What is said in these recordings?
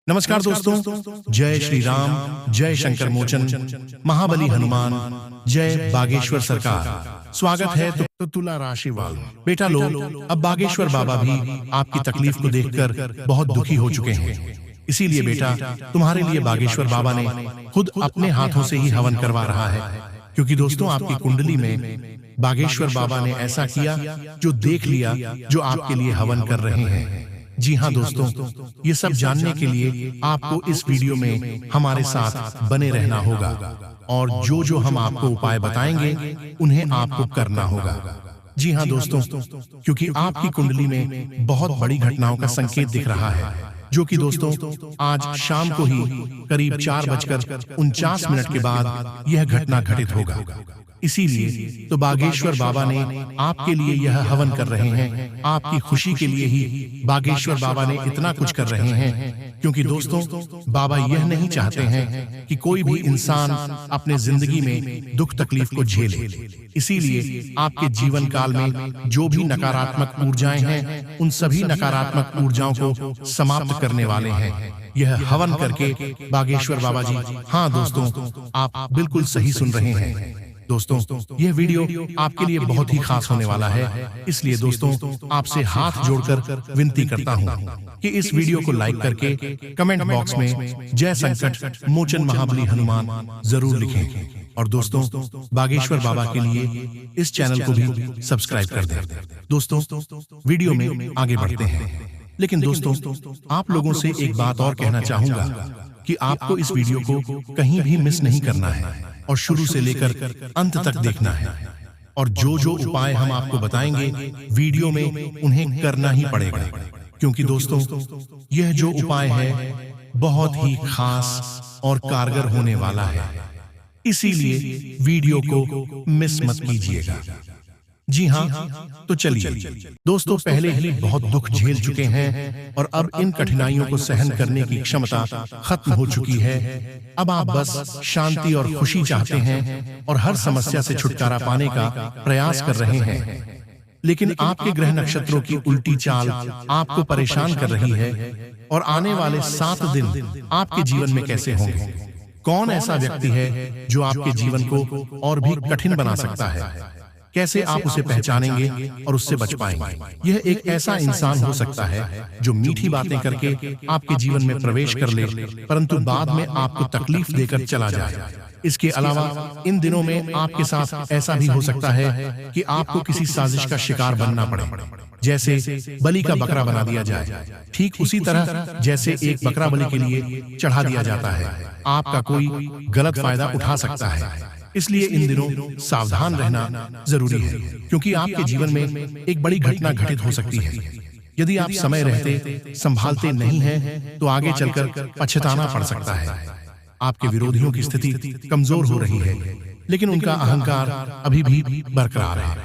नमस्कार दोस्तों, जय श्री राम, जय शंकर मोचन, महाबली हनुमान, जय बागेश्वर सरकार। स्वागत है तो तुला राशि वालों। बेटा लोग, अब बागेश्वर बाबा भी आपकी तकलीफ को देखकर बहुत दुखी हो चुके हैं। इसीलिए बेटा, तुम्हारे लिए बागेश्वर बाबा ने खुद अपने हाथों से ही हवन करवा रहा है। क्योंकि दोस्तों, आपकी कुंडली में बागेश्वर बाबा ने ऐसा किया जो देख लिया, जो आपके लिए हवन कर रहे हैं। जी हाँ दोस्तों, ये सब जानने के लिए आपको इस वीडियो में हमारे साथ बने रहना होगा और जो जो हम आपको उपाय बताएंगे उन्हें आपको करना होगा। जी हाँ दोस्तों, क्योंकि आपकी कुंडली में बहुत बड़ी घटनाओं का संकेत दिख रहा है, जो कि दोस्तों आज शाम को ही करीब 4:49 के बाद यह घटना घटित होगा। इसीलिए तो बागेश्वर बाबा ने आपके लिए यह हवन कर रहे हैं। आपकी खुशी के लिए ही बागेश्वर बाबा ने इतना कुछ कर रहे हैं, क्योंकि दोस्तों बाबा यह नहीं चाहते हैं कि कोई भी इंसान अपने जिंदगी में दुख तकलीफ को झेले। इसीलिए आपके जीवन काल में जो भी नकारात्मक ऊर्जाएं हैं, उन सभी नकारात्मक ऊर्जाओं को समाप्त करने वाले हैं यह हवन करके बागेश्वर बाबा जी। हाँ दोस्तों, आप बिल्कुल सही सुन रहे हैं। दोस्तों, यह वीडियो आपके लिए बहुत ही खास होने वाला है। इसलिए दोस्तों, आपसे हाथ जोड़कर विनती करता हूं कि इस वीडियो को लाइक करके कमेंट बॉक्स में जय संकट मोचन महाबली हनुमान जरूर लिखें। और दोस्तों, बागेश्वर बाबा के लिए इस चैनल को भी सब्सक्राइब कर दें। दोस्तों, वीडियो में आगे बढ़ते हैं, लेकिन दोस्तों आप लोगों से एक बात और कहना चाहूंगा कि आपको इस वीडियो को कहीं भी मिस नहीं करना है और शुरू से लेकर अंत तक देखना है। और जो जो उपाय हम आपको बताएंगे वीडियो में, उन्हें करना ही पड़ेगा। क्योंकि दोस्तों, यह जो उपाय है बहुत ही खास और कारगर होने वाला है। इसीलिए वीडियो को मिस मत कीजिएगा। जी हाँ, तो चलिए दोस्तों, पहले ही बहुत दुख झेल चुके हैं और अब इन कठिनाइयों को सहन करने की क्षमता खत्म हो चुकी है। अब आप बस शांति और खुशी चाहते हैं और हर समस्या से छुटकारा पाने का प्रयास कर रहे हैं। लेकिन आपके ग्रह नक्षत्रों की उल्टी चाल आपको परेशान कर रही है और आने वाले 7 दिन आपके जीवन में कैसे होंगे? कौन ऐसा व्यक्ति है जो आपके जीवन को और भी कठिन बना सकता है? कैसे आप उसे पहचानेंगे और उससे बच पाएंगे? यह एक ऐसा इंसान हो सकता है जो मीठी बातें करके आपके जीवन में प्रवेश कर ले, परंतु बाद में आपको तकलीफ देकर चला जाए। इसके अलावा इन दिनों में आपके साथ ऐसा भी हो सकता है कि आपको किसी साजिश का शिकार बनना पड़े, जैसे बलि का बकरा बना दिया जाए। ठीक उसी तरह जैसे एक बकरा बलि के लिए चढ़ा दिया जाता है, आपका कोई गलत फायदा उठा सकता है। इसलिए इन दिनों सावधान रहना जरूरी है, क्योंकि आपके जीवन में एक बड़ी घटना घटित हो सकती है। यदि आप समय रहते संभालते नहीं हैं, तो आगे चलकर पछताना पड़ सकता है। आपके विरोधियों की स्थिति कमजोर हो रही है, लेकिन उनका अहंकार अभी भी बरकरार है।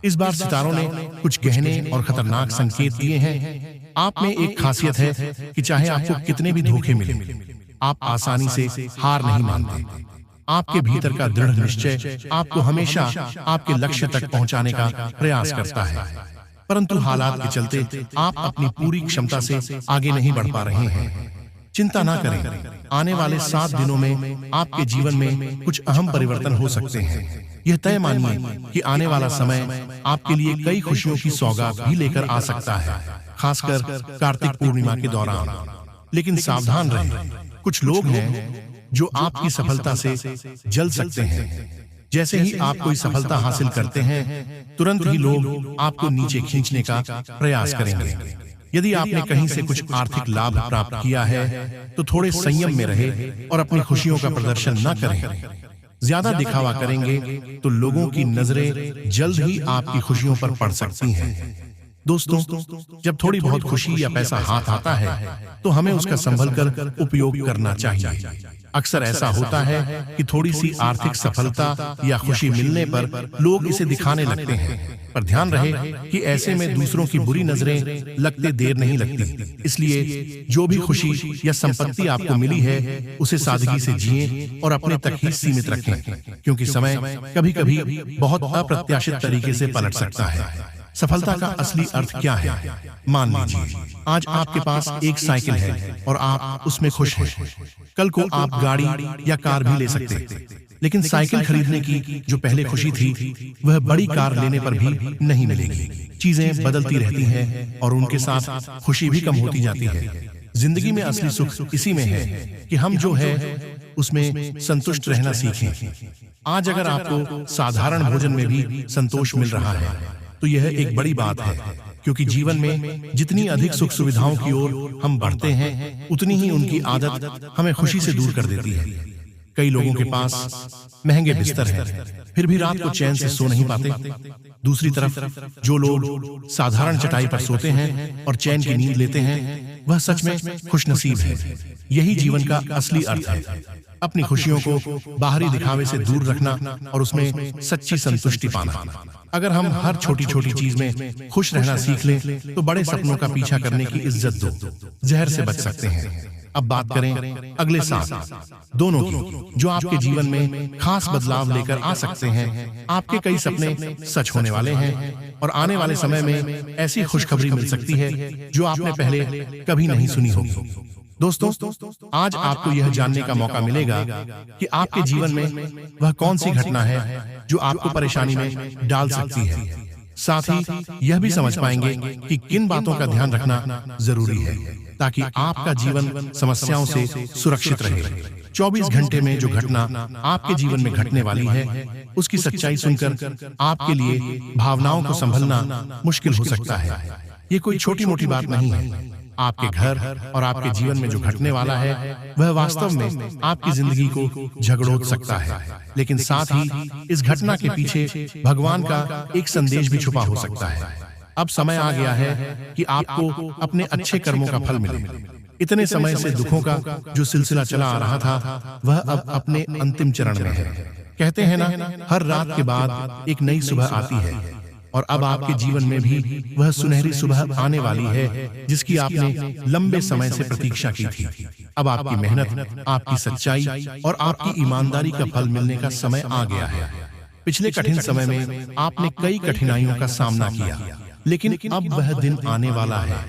इस बार सितारों ने कुछ गहने और खतरनाक संकेत दिए हैं। आप में एक खासियत है कि चाहे आपको कितने भी धोखे मिले, आप आसानी से हार नहीं मानते। आपके भीतर का दृढ़ निश्चय आपको हमेशा आपके लक्ष्य तक पहुंचाने का प्रयास करता है, परंतु हालात के चलते आप अपनी पूरी क्षमता से आगे नहीं बढ़ पा रहे हैं। चिंता ना करें, आने वाले 7 दिनों में आपके जीवन में कुछ अहम परिवर्तन हो सकते हैं। यह तय मानिए कि आने वाला समय आपके लिए कई खुशियों की सौगात भी लेकर आ सकता है, खासकर कार्तिक पूर्णिमा के दौरान। लेकिन सावधान रहें, कुछ लोग हैं जो आपकी सफलता से जल सकते हैं। जैसे ही आप कोई सफलता हासिल करते हैं, तुरंत ही लोग आपको नीचे खींचने का प्रयास करेंगे। यदि आपने कहीं से कुछ आर्थिक लाभ प्राप्त किया है, तो थोड़े संयम में रहे और अपनी खुशियों का प्रदर्शन न करें। ज्यादा दिखावा करेंगे तो लोगों की नजरें जल्द ही आपकी खुशियों पर पड़ सकती हैं। दोस्तों, जब थोड़ी बहुत खुशी या पैसा हाथ आता है, तो हमें उसका संभल कर उपयोग करना चाहिए। अक्सर ऐसा होता है कि थोड़ी सी आर्थिक सफलता या खुशी मिलने पर लोग इसे दिखाने लगते हैं, पर ध्यान रहे कि ऐसे में दूसरों की बुरी नजरें लगते देर नहीं लगती। इसलिए जो भी खुशी या संपत्ति आपको मिली है, उसे सादगी से जिएं और अपने तक ही सीमित रखें, क्योंकि समय कभी-कभी बहुत अप्रत्याशित तरीके से पलट सकता है। सफलता का असली अर्थ क्या है? मान लीजिए आज आपके पास एक साइकिल है और आप उसमें खुश हैं। कल को आप गाड़ी या कार भी ले सकते हैं, लेकिन साइकिल खरीदने की जो पहले खुशी थी वह बड़ी कार लेने पर भी नहीं मिलेगी। चीजें बदलती रहती हैं और उनके साथ खुशी भी कम होती जाती है। जिंदगी में असली सुख इसी में है कि हम जो है उसमें संतुष्ट रहना सीखें। आज अगर आपको साधारण भोजन में भी संतोष मिल रहा है तो यह एक बड़ी बात है, क्योंकि जीवन में जितनी अधिक सुख सुविधाओं की ओर हम बढ़ते हैं उतनी ही उनकी आदत हमें खुशी से दूर कर देती है। कई लोगों के पास महंगे बिस्तर हैं, फिर भी रात को चैन से सो नहीं पाते। दूसरी तरफ जो लोग साधारण चटाई पर सोते हैं और चैन की नींद लेते हैं वह सच में खुशनसीब है। यही जीवन का असली अर्थ है, अपनी खुशियों को बाहरी दिखावे से दूर रखना और उसमें सच्ची संतुष्टि पाना। अगर हम हर छोटी छोटी चीज में खुश रहना सीख लें तो बड़े सपनों का पीछा करने की इज्जत दो जहर से बच सकते हैं। अब बात करें अगले 7 दोनों की, जो आपके जीवन में खास बदलाव लेकर आ सकते हैं। आपके कई सपने सच होने वाले हैं और आने वाले समय में ऐसी खुशखबरी मिल सकती है जो आपने पहले कभी नहीं सुनी होगी। दोस्तों, आज आपको यह जानने का मौका मिलेगा कि आपके जीवन में वह कौन सी घटना है जो आपको परेशानी में डाल सकती है। साथ ही यह भी समझ पाएंगे कि किन बातों का ध्यान रखना जरूरी है ताकि आपका जीवन समस्याओं से सुरक्षित रहे। 24 घंटे में जो घटना आपके जीवन में घटने वाली है उसकी सच्चाई सुनकर आपके लिए भावनाओं को संभलना मुश्किल हो सकता है। ये कोई छोटी मोटी बात नहीं है। आपके घर और आपके जीवन में जो घटने वाला है वह वास्तव में आपकी जिंदगी को झगड़ोत सकता है, लेकिन साथ ही इस घटना के पीछे भगवान का एक संदेश भी छुपा हो सकता है। अब समय आ गया है कि आपको अपने अच्छे कर्मों का फल मिले। इतने समय से दुखों का जो सिलसिला चला आ रहा था वह अब अपने अंतिम चरण में है। कहते हैं ना, हर रात के बाद एक नई सुबह आती है और अब आपके जीवन में भी वह सुनहरी सुबह आने वाली है जिसकी आपने लंबे समय से प्रतीक्षा की थी। अब आपकी मेहनत, आपकी सच्चाई और आपकी ईमानदारी का फल मिलने का समय आ गया है। पिछले कठिन समय में आपने कई कठिनाइयों का सामना किया, लेकिन अब वह दिन आने वाला है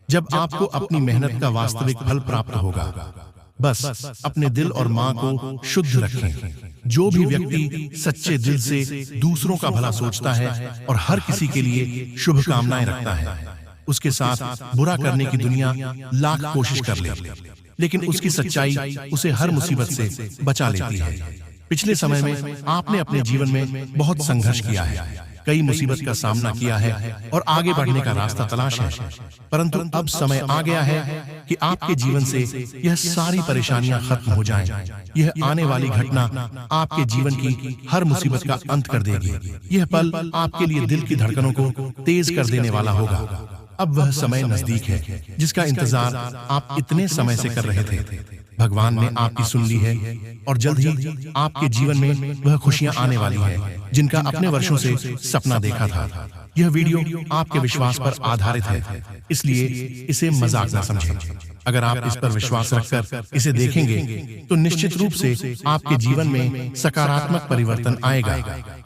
जब आपको अपनी मेहनत का वास्तविक फल प्राप्त होगा। बस अपने दिल और मां को शुद्ध रखें। जो भी व्यक्ति सच्चे दिल से दूसरों का भला सोचता है और हर किसी के लिए शुभकामनाएं रखता है, उसके साथ बुरा करने की दुनिया लाख कोशिश कर ले, लेकिन उसकी सच्चाई उसे हर मुसीबत से बचा लेती है। पिछले समय में आपने अपने जीवन में बहुत संघर्ष किया है, कई मुसीबत का सामना किया है और आगे बढ़ने का रास्ता तलाश है, परंतु अब समय आ गया है कि आपके जीवन से यह सारी परेशानियां खत्म हो जाएं। यह आने वाली घटना आपके जीवन की हर मुसीबत का अंत कर देगी। यह पल आपके लिए दिल की धड़कनों को तेज कर देने वाला होगा। अब वह समय नजदीक है जिसका इंतजार आप इतने समय से कर रहे थे। भगवान ने आपकी सुन ली है और जल्द ही आपके जीवन में वह खुशियां आने वाली है जिनका अपने वर्षों से सपना देखा था। यह वीडियो आपके विश्वास पर आधारित है, इसलिए इसे मजाक न समझें। अगर आप इस पर विश्वास रखकर इसे देखेंगे तो निश्चित रूप से आपके जीवन में सकारात्मक परिवर्तन आएगा।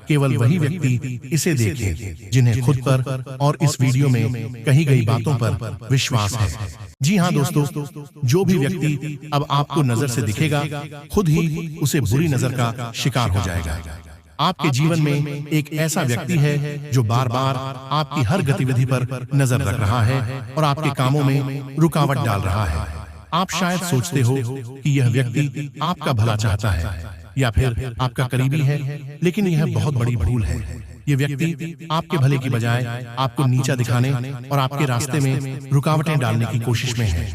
केवल वही व्यक्ति इसे देखें जिन्हें खुद पर और इस वीडियो में कही गई बातों पर विश्वास है। जी हाँ दोस्तों, जो भी व्यक्ति अब आपको नजर से दिखेगा खुद ही उसे बुरी नजर का शिकार हो जाएगा। आपके जीवन में एक ऐसा व्यक्ति है जो बार बार आपकी हर गतिविधि पर नजर रख रहा है और आपके कामों में रुकावट डाल रहा है। आप शायद सोचते हो कि यह व्यक्ति आपका भला चाहता है या फिर आपका करीबी है, लेकिन यह बहुत बड़ी भूल है। ये व्यक्ति आपके भले की बजाय आपको नीचा दिखाने और आपके रास्ते में रुकावटें डालने की कोशिश में है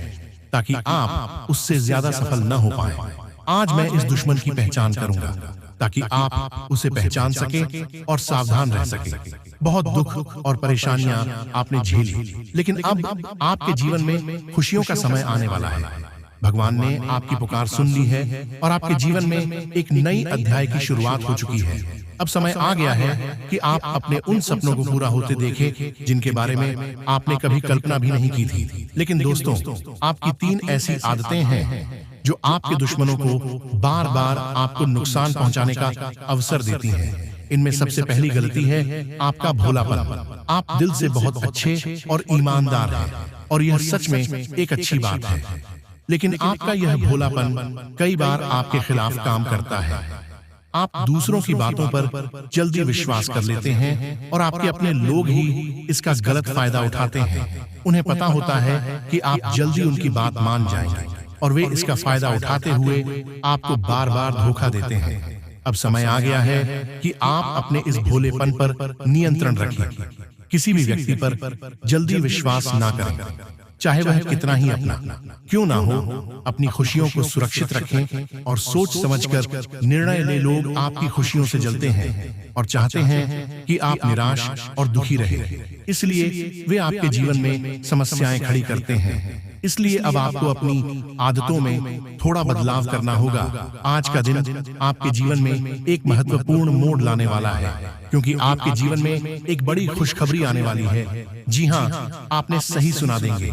ताकि आप उससे ज्यादा सफल न हो पाए। आज मैं इस दुश्मन की पहचान करूंगा ताकि आप उसे पहचान सके और सावधान रह सके। बहुत दुख और परेशानियां आपने झेली, लेकिन अब आपके जीवन में खुशियों का समय आने वाला है। भगवान ने आपकी पुकार सुन ली है और आपके जीवन में एक नई अध्याय की शुरुआत हो चुकी है। अब समय आ गया है कि आप अपने उन सपनों को पूरा होते देखें जिनके बारे में आपने कभी कल्पना भी नहीं की थी। लेकिन दोस्तों, आपकी 3 ऐसी आदतें हैं जो आपके दुश्मनों को बार बार आपको नुकसान पहुंचाने का अवसर देती हैं। इनमें सबसे पहली गलती है आपका भोलापन। आप दिल से बहुत अच्छे और ईमानदार हैं और यह सच में एक अच्छी बात है, लेकिन आपका यह भोलापन कई बार आपके खिलाफ काम करता है। आप दूसरों की बातों पर जल्दी विश्वास कर लेते हैं और आपके अपने लोग ही इसका गलत फायदा उठाते हैं। उन्हें पता होता है कि आप जल्दी उनकी बात मान जाएंगे और वे इसका फायदा उठाते हुए आपको बार बार धोखा देते हैं। अब समय आ गया है कि आप अपने इस भोलेपन पर नियंत्रण रखें। किसी भी व्यक्ति पर जल्दी विश्वास ना करें, चाहे वह कितना ही अपना क्यों ना हो। अपनी खुशियों को सुरक्षित रखें और सोच समझकर निर्णय ले। लोग आपकी खुशियों से जलते हैं और चाहते हैं कि आप निराश और दुखी रहे, इसलिए वे आपके जीवन में समस्याएं खड़ी करते हैं। इसलिए अब आपको अपनी आदतों में थोड़ा बदलाव करना होगा। आज का दिन आपके जीवन में एक महत्वपूर्ण मोड़ लाने वाला है, क्योंकि आपके जीवन में एक बड़ी खुशखबरी आने वाली है। जी हाँ, आपने सही सुना देंगे।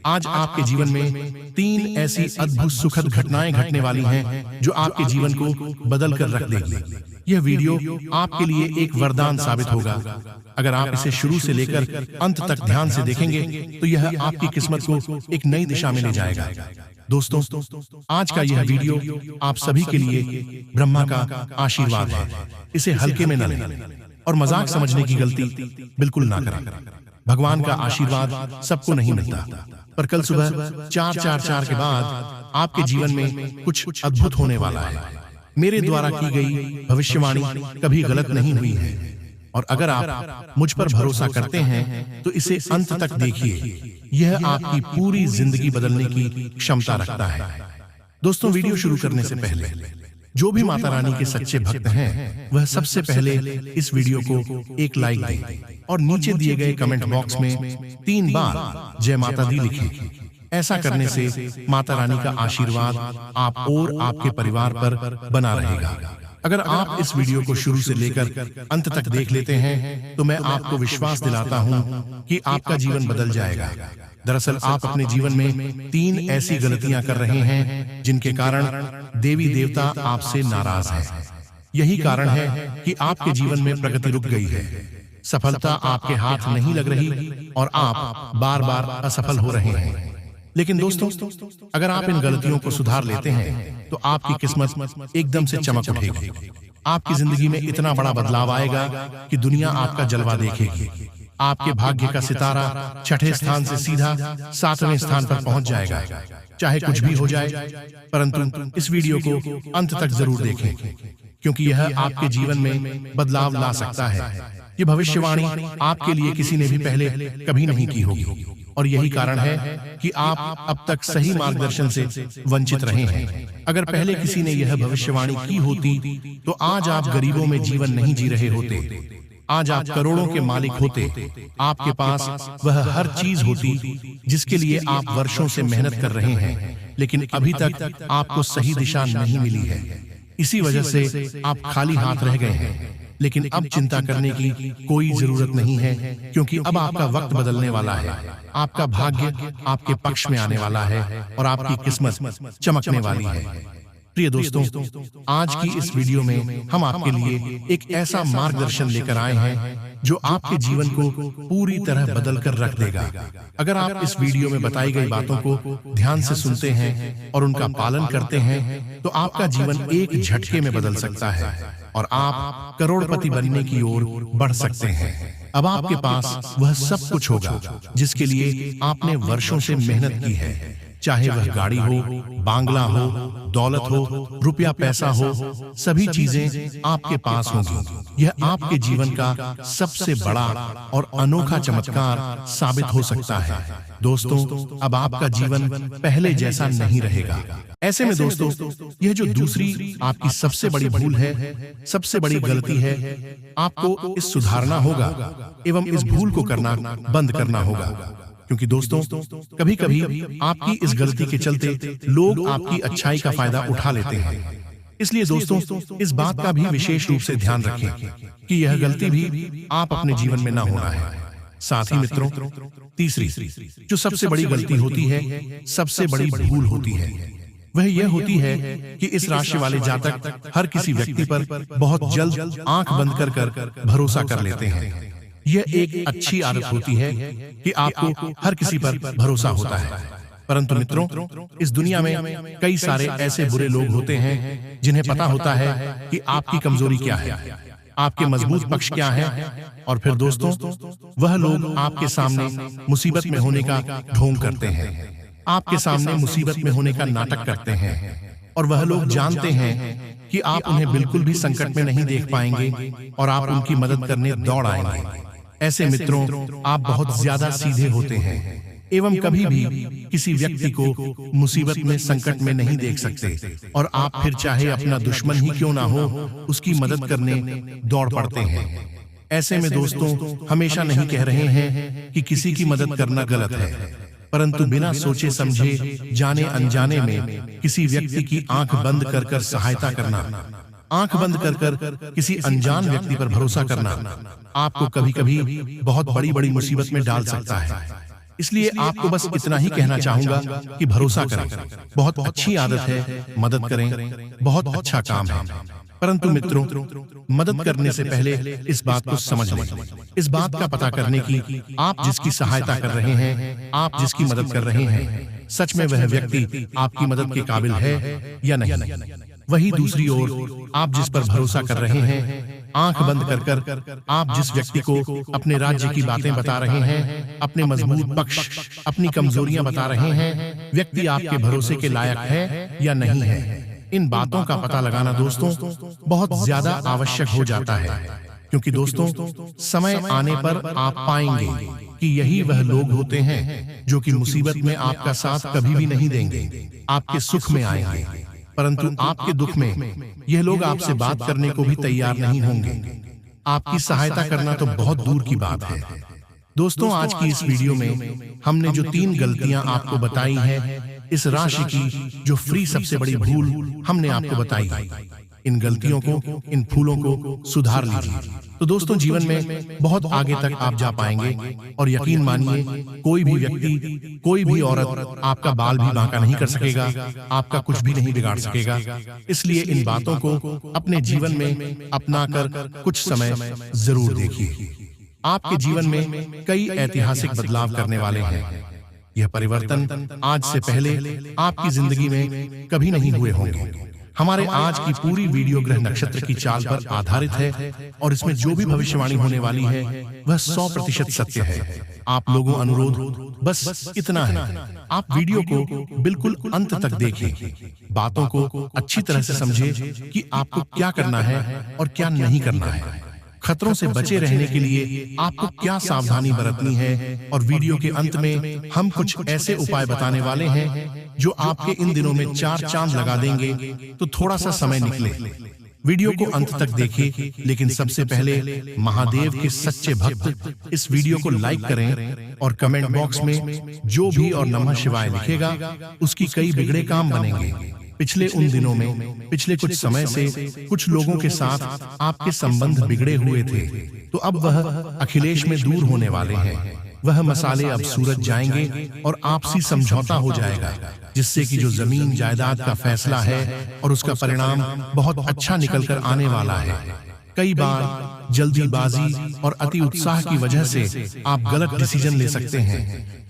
आज आपके जीवन में 3 ऐसी अद्भुत सुखद घटनाएं घटने वाली हैं जो आपके जीवन को बदल कर रख देगी। यह वीडियो आपके लिए एक वरदान साबित होगा। अगर आप इसे शुरू से लेकर अंत तक ध्यान से देखेंगे तो यह आपकी किस्मत को एक नई दिशा में ले जाएगा। दोस्तों, आज का यह वीडियो आप सभी के लिए ब्रह्मा का आशीर्वाद है। इसे हल्के में न लें और मजाक समझने की गलती बिल्कुल ना करें। भगवान का आशीर्वाद सबको नहीं मिलता, पर कल सुबह 4:44 के बाद आपके जीवन में कुछ अद्भुत होने वाला है। मेरे द्वारा की गई भविष्यवाणी कभी गलत नहीं हुई है, और अगर आप मुझ पर भरोसा करते हैं तो इसे अंत तक देखिए। यह आपकी पूरी जिंदगी बदलने की क्षमता रखता है। दोस्तों, वीडियो शुरू करने से पहले जो भी माता रानी के सच्चे भक्त हैं, वह सबसे पहले इस वीडियो को एक लाइक दें और नीचे दिए गए कमेंट बॉक्स में 3 बार जय माता दी लिखें। ऐसा करने से माता रानी का आशीर्वाद आप और आपके परिवार पर बना रहेगा। अगर आप इस वीडियो को शुरू से लेकर अंत तक देख लेते हैं तो मैं आपको विश्वास दिलाता हूं कि आपका जीवन बदल जाएगा। दरअसल आप अपने जीवन में 3 ऐसी गलतियां कर रहे हैं जिनके कारण देवी देवता आपसे नाराज हैं। यही कारण है कि आपके जीवन में प्रगति रुक गई है, सफलता आपके हाथ नहीं लग रही और आप बार बार असफल हो रहे हैं। लेकिन दोस्तों, अगर आप इन गलतियों को सुधार लेते हैं तो आपकी किस्मत एकदम से चमक उठेगी। आपकी जिंदगी में इतना बड़ा बदलाव आएगा कि दुनिया आपका जलवा देखेगी। आपके भाग्य का सितारा 6ठे स्थान से सीधा 7वें स्थान पर पहुंच जाएगा। चाहे कुछ भी हो जाए, परंतु इस वीडियो को अंत तक जरूर देखें, क्योंकि यह आपके जीवन में बदलाव ला सकता है। ये भविष्यवाणी आपके लिए किसी ने भी पहले कभी नहीं की होगी, और यही कारण है कि आप अब तक सही मार्गदर्शन से वंचित रहे हैं। अगर पहले किसी ने यह भविष्यवाणी की होती तो आज आप गरीबों में जीवन नहीं जी रहे होते। आज आप करोड़ों के मालिक होते। आपके पास वह हर चीज होती जिसके लिए आप वर्षों से मेहनत कर रहे हैं, लेकिन अभी तक आपको सही दिशा नहीं मिली है। इसी वजह से आप खाली हाथ रह गए हैं। लेकिन अब चिंता करने की कोई जरूरत नहीं है, क्योंकि अब आपका वक्त बदलने वाला है। आपका भाग्य आपके पक्ष में आने वाला है और आपकी किस्मत चमकने वाली है। प्रिय दोस्तों, आज की इस वीडियो में हम आपके लिए एक ऐसा मार्गदर्शन लेकर आए हैं जो आपके जीवन को पूरी तरह बदल कर रख देगा। अगर आप इस वीडियो में बताई गई बातों को ध्यान से सुनते हैं और उनका पालन करते हैं तो आपका जीवन एक झटके में बदल सकता है और आप करोड़पति बनने की ओर बढ़ सकते हैं। अब आपके पास वह सब कुछ होगा जिसके लिए आपने वर्षों से मेहनत की है। चाहे वह गाड़ी हो, बांग्ला हो, दौलत हो, रुपया पैसा हो, सभी चीजें आपके पास होंगी। यह आपके जीवन का सबसे बड़ा और अनोखा चमत्कार साबित हो सकता है। दोस्तों, अब आपका जीवन पहले जैसा नहीं रहेगा। ऐसे में दोस्तों, यह जो दूसरी आपकी सबसे बड़ी भूल है, सबसे बड़ी गलती है, आपको इस सुधारना होगा एवं इस भूल को करना बंद करना होगा। क्योंकि दोस्तों, कभी कभी आपकी इस गलती के चलते लोग आपकी अच्छाई का फायदा उठा लेते हैं। इसलिए दोस्तों, इस बात का भी विशेष रूप से ध्यान रखें कि यह गलती भी आप अपने जीवन में ना होना है। साथ ही मित्रों, तीसरी जो सबसे बड़ी गलती होती है, सबसे बड़ी भूल होती है, वह यह होती है कि इस राशि वाले जातक हर किसी व्यक्ति पर बहुत जल्द आंख बंद कर भरोसा कर लेते हैं। यह एक अच्छी आदत होती है कि आपको हर किसी पर भरोसा होता है। परंतु मित्रों, इस दुनिया में कई सारे ऐसे बुरे लोग होते हैं जिन्हें पता होता है कि आपकी कमजोरी क्या है, आपके मजबूत पक्ष क्या है, और फिर दोस्तों, वह लोग आपके सामने मुसीबत में होने का ढोंग करते हैं, आपके सामने मुसीबत में होने का नाटक करते हैं, और वह लोग जानते हैं कि आप उन्हें बिल्कुल भी संकट में नहीं देख पाएंगे और आप उनकी मदद करने दौड़ आएंगे। ऐसे मित्रों, आप बहुत ज्यादा सीधे होते हैं एवं कभी भी किसी व्यक्ति को मुसीबत में, संकट में नहीं देख सकते, और आप फिर चाहे अपना दुश्मन ही क्यों ना हो, उसकी मदद करने दौड़ पड़ते हैं। ऐसे में दोस्तों, हमेशा नहीं कह रहे हैं कि किसी की मदद करना गलत है, परंतु बिना सोचे समझे, जाने अनजाने में किसी व्यक्ति की आंख बंद कर सहायता करना, आंख बंद कर किसी अनजान व्यक्ति पर भरोसा करना आपको कभी कभी बहुत बड़ी बड़ी मुसीबत में डाल सकता है। इसलिए आपको बस इतना ही कहना चाहूंगा कि भरोसा करें, बहुत अच्छी आदत है, मदद करें, बहुत अच्छा काम है। परंतु मित्रों, मदद करने से पहले इस बात को समझ लें, इस बात का पता करने की आप जिसकी सहायता कर रहे हैं, आप जिसकी मदद कर रहे हैं, सच में वह व्यक्ति आपकी मदद के काबिल है या नहीं। वही दूसरी ओर, आप जिस पर भरोसा कर रहे हैं, आंख बंद कर आप जिस व्यक्ति को अपने राज्य की बातें बता रहे हैं, अपने मजबूत पक्ष, अपनी कमजोरियां बता रहे हैं, व्यक्ति आपके भरोसे के लायक है या नहीं है। इन बातों का पता लगाना दोस्तों बहुत ज्यादा आवश्यक हो जाता है, क्योंकि दोस्तों, समय आने पर आप पाएंगे कि यही वह लोग होते हैं जो कि मुसीबत में आपका साथ कभी भी नहीं देंगे, आपके सुख में आएंगे, परंतु आपके दुख में यह लोग आपसे बात करने को भी तैयार नहीं होंगे। आपकी सहायता करना तो बहुत दूर की बात है। दोस्तों, आज की इस वीडियो में हमने जो 3 गलतियां आपको बताई हैं, इस राशि की जो फ्री सबसे बड़ी भूल हमने आपको बताई, इन गलतियों को, इन फूलों को सुधार लीजिए, तो दोस्तों जीवन में बहुत आगे तक आप जा पाएंगे। और यकीन मानिए, कोई भी व्यक्ति, कोई भी औरत आपका बाल भी बांका नहीं कर सकेगा, आपका कुछ भी नहीं बिगाड़ सकेगा। इसलिए इन बातों को अपने जीवन में अपनाकर कुछ समय जरूर देखिए। आपके जीवन में कई ऐतिहासिक बदलाव करने वाले हैं। यह परिवर्तन आज से पहले आपकी जिंदगी में कभी नहीं हुए होंगे। हमारे आज की पूरी वीडियो ग्रह नक्षत्र की चाल पर आधारित है, और इसमें जो भी भविष्यवाणी होने वाली है वह 100% सत्य है। आप लोगों अनुरोध बस इतना है, आप वीडियो को बिल्कुल अंत तक देखें, बातों को अच्छी तरह से समझें कि आपको क्या करना है और क्या नहीं करना है, खतरों से बचे रहने के लिए आपको क्या सावधानी बरतनी है। और वीडियो के अंत में हम कुछ ऐसे उपाय बताने वाले हैं जो आपके इन दिनों में 4 चांद लगा देंगे। तो थोड़ा सा समय निकले, वीडियो को अंत तक देखिए। लेकिन सबसे पहले महादेव के सच्चे भक्त इस वीडियो को लाइक करें और कमेंट बॉक्स में जो भी और नमः शिवाय लिखेगा उसकी कई बिगड़े काम बनेंगे। पिछले उन दिनों में, पिछले कुछ समय से कुछ लोगों के साथ आपके संबंध बिगड़े हुए थे, तो अब वह अखिलेश में दूर होने वाले हैं। वह मसाले अब सूरज जाएंगे और आपसी समझौता हो जाएगा, जिससे कि जो जमीन जायदाद का फैसला है और उसका परिणाम बहुत अच्छा निकलकर आने वाला है। कई बार जल्दीबाजी और अति उत्साह की वजह से आप गलत डिसीजन ले सकते हैं,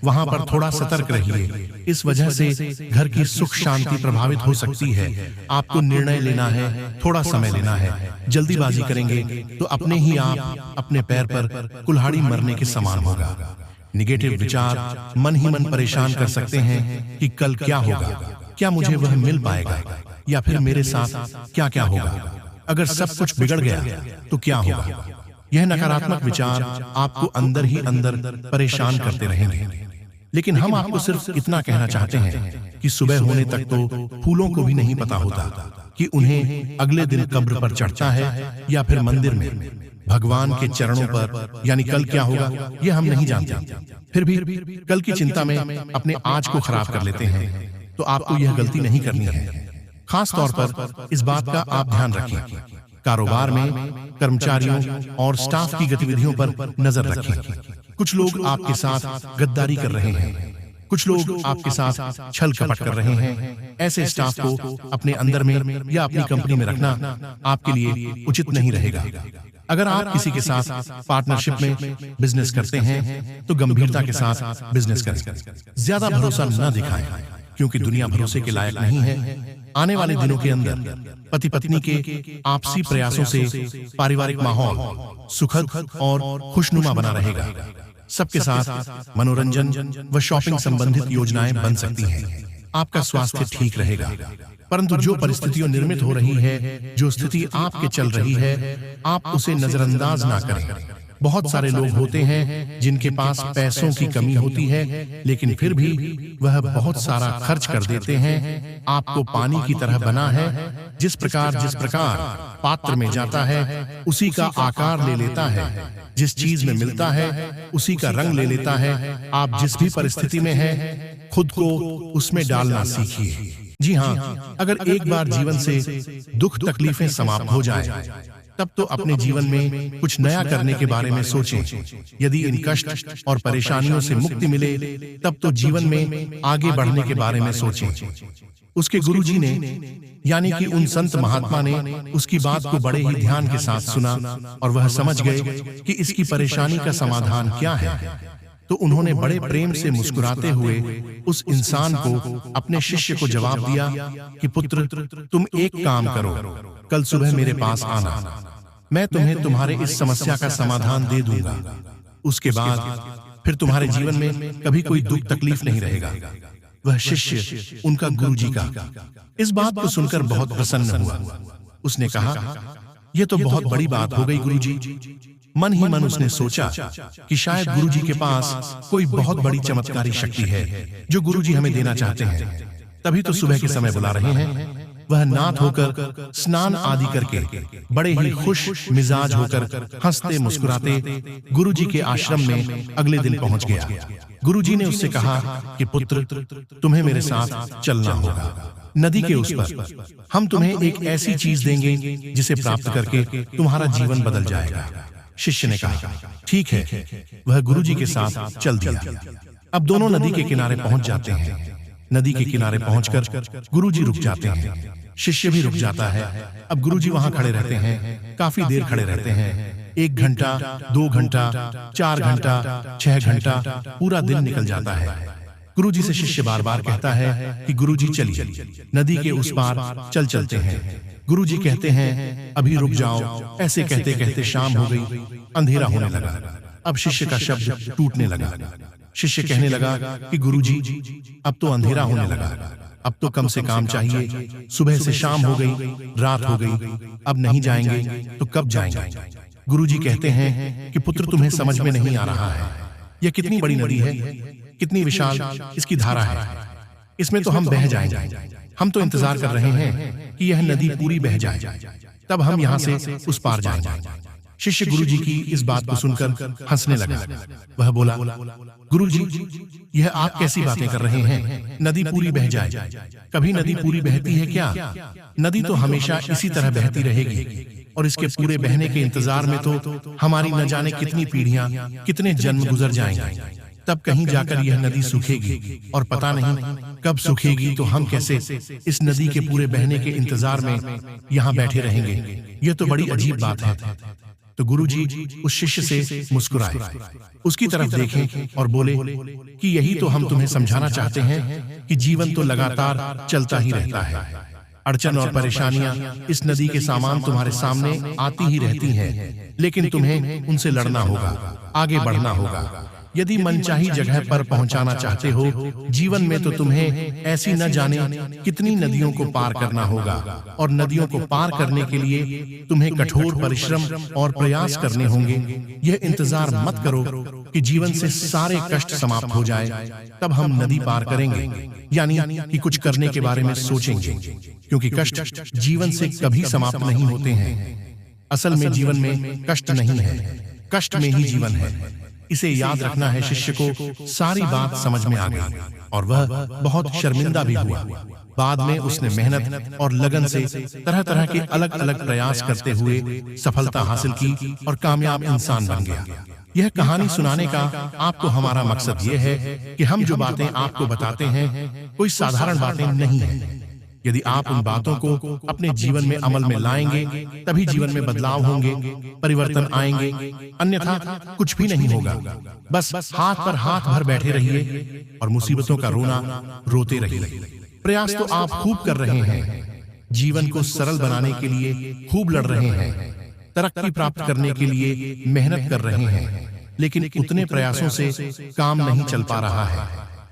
वहां पर थोड़ा सतर्क रहिए। इस वजह से घर की सुख शांति प्रभावित हो सकती है। आपको निर्णय लेना है, थोड़ा समय लेना है। जल्दीबाजी करेंगे तो अपने ही आप अपने पैर पर कुल्हाड़ी मरने के समान होगा। निगेटिव विचार मन ही मन परेशान कर सकते हैं कि कल क्या होगा, क्या मुझे वह मिल पाएगा, या फिर मेरे साथ क्या क्या होगा, अगर सब कुछ बिगड़ गया तो क्या होगा। यह नकारात्मक विचार आपको अंदर ही अंदर परेशान करते रहेंगे। लेकिन हम आपको सिर्फ इतना कहना चाहते हैं कि सुबह होने तक तो फूलों को भी नहीं पता होता कि उन्हें अगले दिन कब्र पर चढ़ता है या फिर मंदिर में भगवान के चरणों पर, यानी कल क्या होगा यह हम नहीं जानते। फिर भी कल की चिंता में अपने आज को खराब कर लेते हैं, तो आपको यह गलती नहीं करनी है। खास तौर पर इस बात का आप ध्यान रखें, कारोबार में कर्मचारियों और स्टाफ की गतिविधियों पर नजर रखें। कुछ लोग आपके साथ गद्दारी कर रहे हैं, कुछ लोग आपके साथ छल कपट कर रहे हैं। ऐसे स्टाफ को अपने अंदर में या अपनी कंपनी में रखना आपके लिए उचित नहीं रहेगा। अगर आप किसी के साथ पार्टनरशिप में बिजनेस करते हैं तो गंभीरता के साथ बिजनेस करें। ज्यादा भरोसा न दिखाएं, क्योंकि दुनिया भरोसे के लायक नहीं है। आने वाले दिनों के अंदर पति पत्नी के आपसी प्रयासों से पारिवारिक माहौल सुखद और खुशनुमा बना रहेगा। सबके साथ मनोरंजन व शॉपिंग संबंधित योजनाएं बन सकती हैं। आपका स्वास्थ्य ठीक रहेगा, परंतु जो परिस्थितियां निर्मित हो रही है, जो स्थिति आपके चल रही है, आप उसे नजरअंदाज ना करें। बहुत सारे लोग होते हैं जिनके पास पैसों की कमी होती है, लेकिन फिर भी वह बहुत सारा खर्च कर देते हैं। आपको पानी की तरह बना है। जिस प्रकार पात्र में जाता है उसी का आकार ले लेता है। जिस चीज में मिलता है उसी का रंग ले लेता है। आप जिस भी परिस्थिति में हैं, खुद को उसमें डालना सीखिए। जी हाँ, अगर एक बार जीवन से दुख तकलीफें समाप्त हो जाए, तब तो अपने जीवन में कुछ नया करने के बारे में सोचें। यदि इन कष्ट और परेशानियों से मुक्ति मिले, तब तो जीवन में आगे बढ़ने के बारे में सोचें। उसके गुरुजी ने, यानी कि उन संत महात्मा ने उसकी बात को बड़े ही ध्यान के साथ सुना और वह समझ गए कि इसकी परेशानी का समाधान क्या है। तो उन्होंने बड़े प्रेम से मुस्कुराते हुए उस इंसान को, अपने शिष्य को जवाब दिया कि पुत्र, तुम एक काम करो, कल सुबह मेरे पास आना, मैं तुम्हें तुम्हारे इस समस्या का समाधान दे दूंगा। उसके बाद फिर तुम्हारे जीवन में कभी कोई दुख तकलीफ नहीं रहेगा। वह शिष्य उनका गुरुजी का इस बात को सुनकर बहुत प्रसन्न हुआ। उसने कहा, यह तो बहुत बड़ी बात हो गई गुरुजी। मन ही मन उसने सोचा कि शायद गुरुजी के पास कोई बहुत बड़ी चमत्कारी शक्ति है जो गुरुजी हमें देना चाहते हैं। तभी तो सुबह के समय बुला रहे हैं। वह नाथ होकर स्नान आदि करके बड़े ही खुश मिजाज होकर हंसते मुस्कुराते गुरुजी के आश्रम में अगले दिन पहुंच गया। गुरुजी ने उससे कहा कि पुत्र, तुम्हें मेरे साथ चलना होगा। नदी के उस पर हम तुम्हें एक ऐसी चीज देंगे जिसे प्राप्त करके तुम्हारा जीवन बदल जाएगा। शिष्य ने कहा, ठीक है। वह गुरुजी के साथ चल दिया। अब दोनों नदी के किनारे पहुंच जाते हैं। नदी के किनारे पहुंचकर गुरुजी रुक जाते हैं, शिष्य भी रुक जाता है। अब गुरुजी वहां खड़े रहते हैं, काफी देर खड़े रहते हैं। 1 घंटा, 2 घंटा, 4 घंटा, 6 घंटा, पूरा दिन निकल जाता है। गुरुजी से शिष्य बार बार कहता है कि गुरुजी चलिए, नदी के उस पार चलते हैं। गुरुजी कहते हैं, अभी रुक जाओ। ऐसे कहते कहते शाम हो गई, अंधेरा होने लगा। अब शिष्य का शब्द टूटने लगा। शिष्य कहने लगा कि गुरुजी, अब तो अंधेरा होने लगा, अब तो कम से कम चाहिए। सुबह से शाम हो गई, रात हो गई, अब नहीं जाएंगे तो कब जाएंगे? गुरुजी कहते हैं कि पुत्र, तुम्हें समझ में नहीं आ रहा है, यह कितनी बड़ी नदी है, कितनी विशाल इसकी धारा है, इसमें तो हम बह जाएंगे। हम तो इंतजार कर रहे हैं कि यह नदी पूरी बह जाए, तब हम यहाँ से उस पार जाएंगे। शिष्य गुरुजी की इस बात को सुनकर हंसने लगा। वह बोला, गुरुजी, यह आप कैसी बातें कर रहे हैं? नदी पूरी बह जाए, कभी नदी पूरी बहती है क्या? नदी तो हमेशा इसी तरह बहती रहेगी, और इसके पूरे बहने के इंतजार में तो हमारी न जाने कितनी पीढ़ियां, कितने जन्म गुजर जाएंगे। तब कहीं जाकर यह नदी सूखेगी, और पता नहीं कब सूखेगी, तो हम कैसे इस नदी के पूरे बहने के इंतजार में यहाँ बैठे रहेंगे? यह तो बड़ी अजीब बात है। तो गुरुजी उस शिष्य से मुस्कुराए, उसकी तरफ देखें और बोले कि यही तो हम तुम्हें समझाना चाहते हैं कि जीवन तो लगातार चलता ही रहता है। अड़चन और परेशानियां इस नदी के सामान तुम्हारे सामने आती ही रहती हैं, लेकिन तुम्हें उनसे लड़ना होगा, आगे बढ़ना होगा। यदि मनचाही जगह पर पहुंचाना चाहते हो जीवन में, तो तुम्हें ऐसी न जाने कितनी नदियों को पार करना होगा, और नदियों को पार करने के लिए तुम्हें कठोर परिश्रम और प्रयास करने होंगे। यह इंतजार मत करो कि जीवन से सारे कष्ट समाप्त हो जाए, तब हम नदी पार करेंगे, यानी कि कुछ करने के बारे में सोचेंगे, क्योंकि कष्ट जीवन से कभी समाप्त नहीं होते हैं। असल में जीवन में कष्ट नहीं है, कष्ट में ही जीवन है। इसे याद रखना है। शिष्य को सारी बात समझ में आ गई और वह बहुत शर्मिंदा भी हुआ। बाद में उसने मेहनत और लगन से तरह तरह के अलग अलग प्रयास करते हुए सफलता हासिल की और कामयाब इंसान बन गया। यह कहानी सुनाने का आपको हमारा मकसद यह है कि हम जो बातें आपको बताते हैं कोई साधारण बातें नहीं है। यदि आप उन बातों को अपने जीवन में अमल में लाएंगे तभी जीवन में बदलाव होंगे, परिवर्तन आएंगे, अन्यथा कुछ भी नहीं होगा। बस हाथ पर हाथ भर बैठे रहिए और मुसीबतों का रोना रोते रहिए। प्रयास तो आप खूब कर रहे हैं, जीवन को सरल बनाने के लिए खूब लड़ रहे हैं, तरक्की प्राप्त करने के लिए मेहनत कर रहे हैं, लेकिन उतने प्रयासों से काम नहीं चल पा रहा है।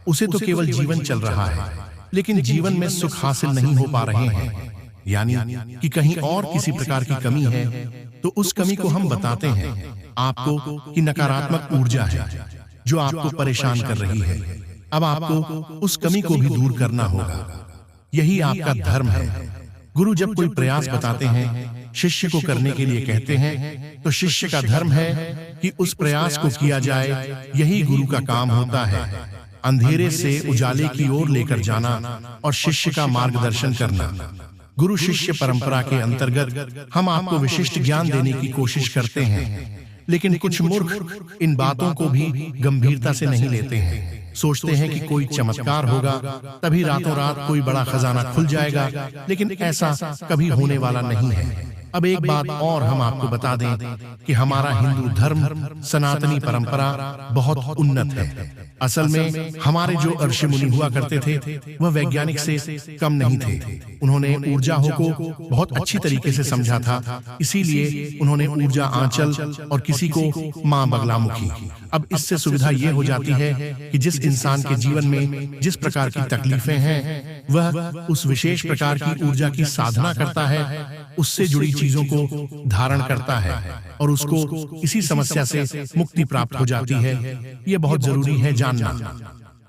उसे तो केवल जीवन चल रहा है, लेकिन जीवन में सुख हासिल नहीं हो पा रहे हैं, यानी कि कहीं और किसी प्रकार की कमी है। तो उस कमी को हम बताते हैं आपको कि नकारात्मक ऊर्जा है जो आपको परेशान कर रही है। अब आपको उस कमी को भी दूर करना होगा, यही आपका धर्म है। गुरु जब कोई प्रयास बताते हैं, शिष्य को करने के लिए कहते हैं, तो शिष्य का धर्म है कि उस प्रयास को किया जाए। यही गुरु का काम होता है, अंधेरे से उजाले की ओर लेकर जाना और शिष्य का मार्गदर्शन करना। गुरु शिष्य परंपरा के अंतर्गत हम आपको विशिष्ट ज्ञान देने की कोशिश करते हैं, लेकिन कुछ मूर्ख इन बातों को भी गंभीरता से नहीं लेते हैं। सोचते हैं कि कोई चमत्कार होगा तभी रातों रात कोई बड़ा खजाना खुल जाएगा, लेकिन ऐसा कभी होने वाला नहीं है। अब एक बात और हम आपको बता दें कि हमारा हिंदू धर्म सनातनी परंपरा बहुत उन्नत है। असल में हमारे जो ऋषि मुनि हुआ करते थे वह वैज्ञानिक से कम नहीं थे। उन्होंने ऊर्जा को बहुत अच्छी तरीके से समझा था, इसीलिए उन्होंने ऊर्जा आंचल और किसी को मां बगलामुखी। अब इससे सुविधा ये हो जाती है कि जिस इंसान के जीवन में जिस प्रकार की तकलीफें हैं वह उस विशेष प्रकार की ऊर्जा की साधना करता है, उससे जुड़ी चीजों को धारण करता है और उसको इसी समस्या से मुक्ति प्राप्त हो जाती है। यह बहुत जरूरी है जानना।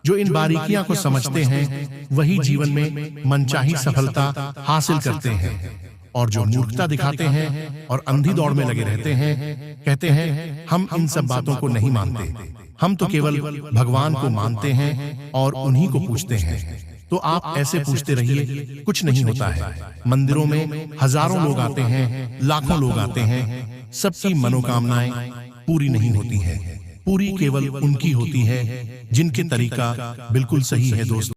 जो इन बारीकियां को समझते हैं वही जीवन में मनचाही सफलता हासिल करते हैं, और जो मूर्खता दिखाते हैं और अंधी दौड़ में लगे रहते हैं, कहते हैं हम इन सब बातों को नहीं मानते, हम तो केवल भगवान को मानते हैं और उन्हीं को पूजते हैं। तो आप ऐसे पूछते रहिए, कुछ नहीं होता है। मंदिरों में हजारों लोग आते हैं, लाखों लोग आते हैं, सबकी मनोकामनाएं पूरी नहीं होती हैं। पूरी केवल उनकी होती है जिनके तरीका बिल्कुल सही है दोस्तों।